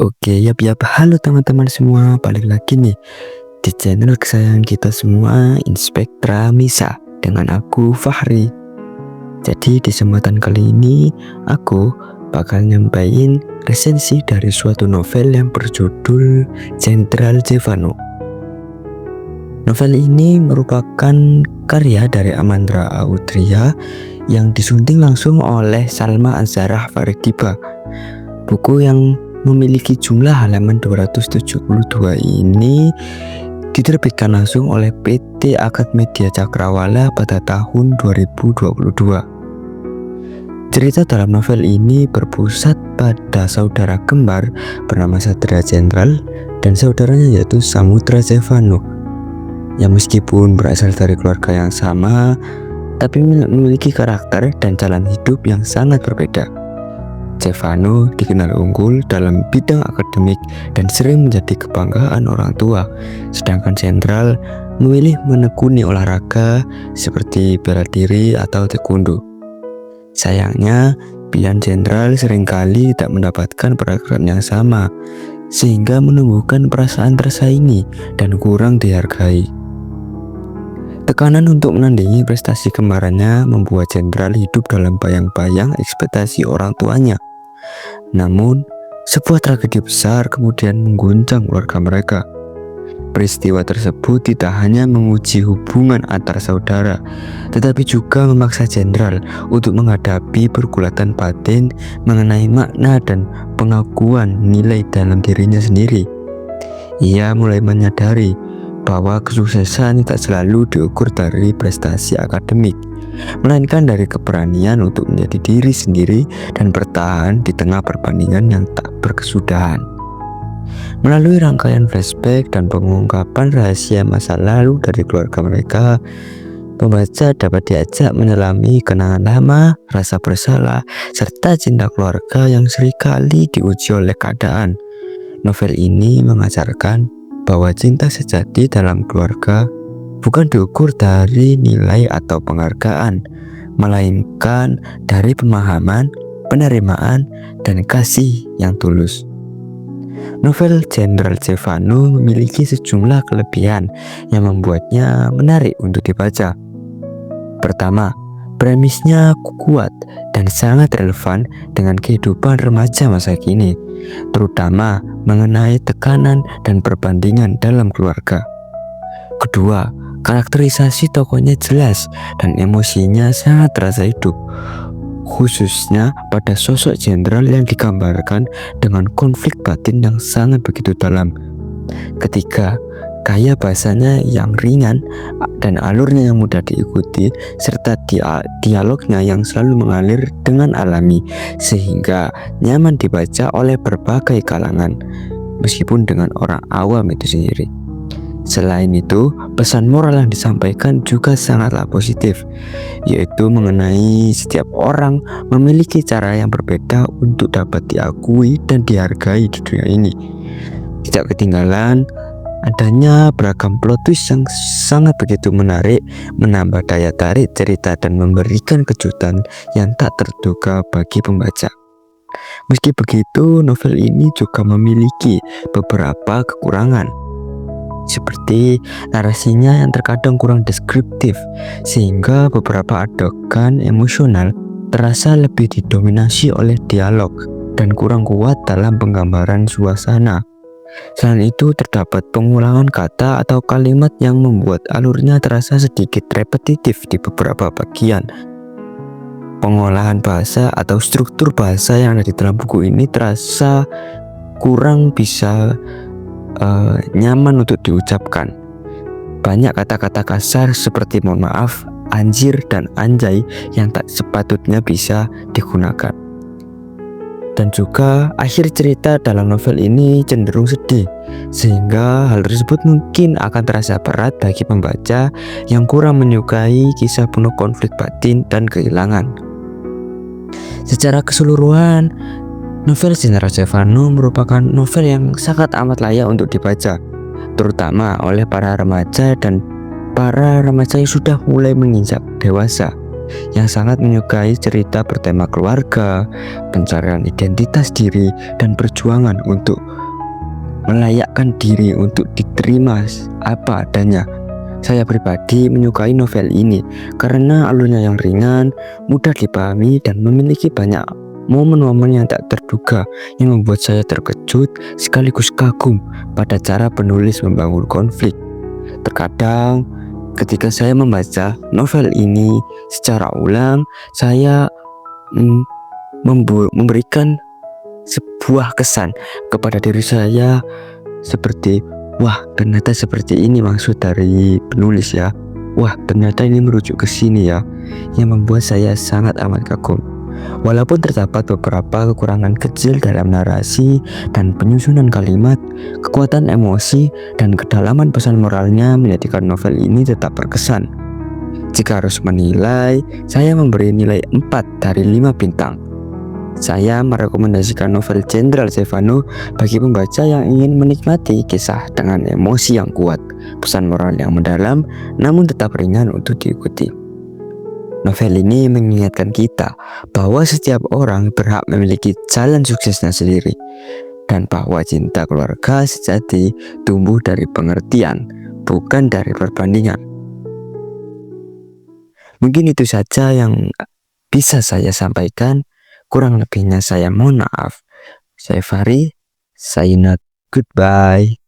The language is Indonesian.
Oke, yap, halo teman-teman semua, balik lagi nih di channel kesayangan kita semua, Inspektra Misa, dengan aku Fahri. Jadi di kesempatan kali ini aku bakal nyampain resensi dari suatu novel yang berjudul Jenderal Zephano. Novel ini merupakan karya dari Amandra Audria yang disunting langsung oleh Salma Azharah Faridibah. Buku yang memiliki jumlah halaman 272 ini diterbitkan langsung oleh PT Akad Media Cakrawala pada tahun 2022. Cerita dalam novel ini berpusat pada saudara kembar bernama Satria Jenderal dan saudaranya yaitu Samudra Zephano, yang meskipun berasal dari keluarga yang sama tapi memiliki karakter dan jalan hidup yang sangat berbeda. Zephano dikenal unggul dalam bidang akademik dan sering menjadi kebanggaan orang tua, sedangkan Jenderal memilih menekuni olahraga seperti bela diri atau taekwondo. Sayangnya, pilihan Jenderal seringkali tidak mendapatkan perhatian yang sama, sehingga menumbuhkan perasaan tersaingi dan kurang dihargai. Tekanan untuk menandingi prestasi kembarannya membuat Jenderal hidup dalam bayang-bayang ekspektasi orang tuanya. Namun, sebuah tragedi besar kemudian mengguncang keluarga mereka. Peristiwa tersebut tidak hanya menguji hubungan antar saudara, tetapi juga memaksa Jenderal untuk menghadapi pergulatan batin mengenai makna dan pengakuan nilai dalam dirinya sendiri. Ia mulai menyadari bahwa kesuksesan tidak selalu diukur dari prestasi akademik, melainkan dari keberanian untuk menjadi diri sendiri dan bertahan di tengah perbandingan yang tak berkesudahan. Melalui rangkaian flashback dan pengungkapan rahasia masa lalu dari keluarga mereka, pembaca dapat diajak menyelami kenangan lama, rasa bersalah, serta cinta keluarga yang seringkali diuji oleh keadaan. Novel ini mengajarkan bahwa cinta sejati dalam keluarga bukan diukur dari nilai atau penghargaan, melainkan dari pemahaman, penerimaan, dan kasih yang tulus. Novel Jenderal Zephano memiliki sejumlah kelebihan yang membuatnya menarik untuk dibaca. Pertama, premisnya kuat dan sangat relevan dengan kehidupan remaja masa kini, terutama mengenai tekanan dan perbandingan dalam keluarga. Kedua, karakterisasi tokohnya jelas dan emosinya sangat terasa hidup, khususnya pada sosok Jenderal yang digambarkan dengan konflik batin yang sangat begitu dalam. Ketiga, gaya bahasanya yang ringan dan alurnya yang mudah diikuti, serta dialognya yang selalu mengalir dengan alami, sehingga nyaman dibaca oleh berbagai kalangan, meskipun dengan orang awam itu sendiri. Selain itu, pesan moral yang disampaikan juga sangatlah positif, yaitu mengenai setiap orang memiliki cara yang berbeda untuk dapat diakui dan dihargai di dunia ini. Tidak ketinggalan adanya beragam plot twist yang sangat begitu menarik, menambah daya tarik cerita dan memberikan kejutan yang tak terduga bagi pembaca. Meski begitu, novel ini juga memiliki beberapa kekurangan, seperti narasinya yang terkadang kurang deskriptif, sehingga beberapa adegan emosional terasa lebih didominasi oleh dialog dan kurang kuat dalam penggambaran suasana. Selain itu, terdapat pengulangan kata atau kalimat yang membuat alurnya terasa sedikit repetitif di beberapa bagian. Pengolahan bahasa atau struktur bahasa yang ada di dalam buku ini terasa kurang bisa nyaman untuk diucapkan. Banyak kata-kata kasar seperti mohon maaf, anjir, dan anjay yang tak sepatutnya bisa digunakan. Dan juga akhir cerita dalam novel ini cenderung sedih, sehingga hal tersebut mungkin akan terasa berat bagi pembaca yang kurang menyukai kisah penuh konflik batin dan kehilangan. Secara keseluruhan, novel Jenderal Zephano merupakan novel yang sangat amat layak untuk dibaca, terutama oleh para remaja dan para remaja yang sudah mulai menginjak dewasa. yang sangat menyukai cerita bertema keluarga, pencarian identitas diri, dan perjuangan untuk melayakkan diri untuk diterima apa adanya. Saya pribadi menyukai novel ini karena alurnya yang ringan, mudah dipahami, dan memiliki banyak momen-momen yang tak terduga yang membuat saya terkejut sekaligus kagum pada cara penulis membangun konflik. Terkadang ketika saya membaca novel ini secara ulang, saya memberikan sebuah kesan kepada diri saya seperti, wah ternyata seperti ini maksud dari penulis ya, wah ternyata ini merujuk ke sini ya, yang membuat saya sangat amat kagum. Walaupun terdapat beberapa kekurangan kecil dalam narasi dan penyusunan kalimat, kekuatan emosi dan kedalaman pesan moralnya menjadikan novel ini tetap berkesan. Jika harus menilai, saya memberi nilai 4 dari 5 bintang. Saya merekomendasikan novel Jenderal Stefano bagi pembaca yang ingin menikmati kisah dengan emosi yang kuat, pesan moral yang mendalam, namun tetap ringan untuk diikuti. Novel ini mengingatkan kita bahwa setiap orang berhak memiliki jalan suksesnya sendiri, dan bahwa cinta keluarga sejati tumbuh dari pengertian, bukan dari perbandingan. Mungkin itu saja yang bisa saya sampaikan. Kurang lebihnya saya mohon maaf. Saya Fahri, sign out, goodbye.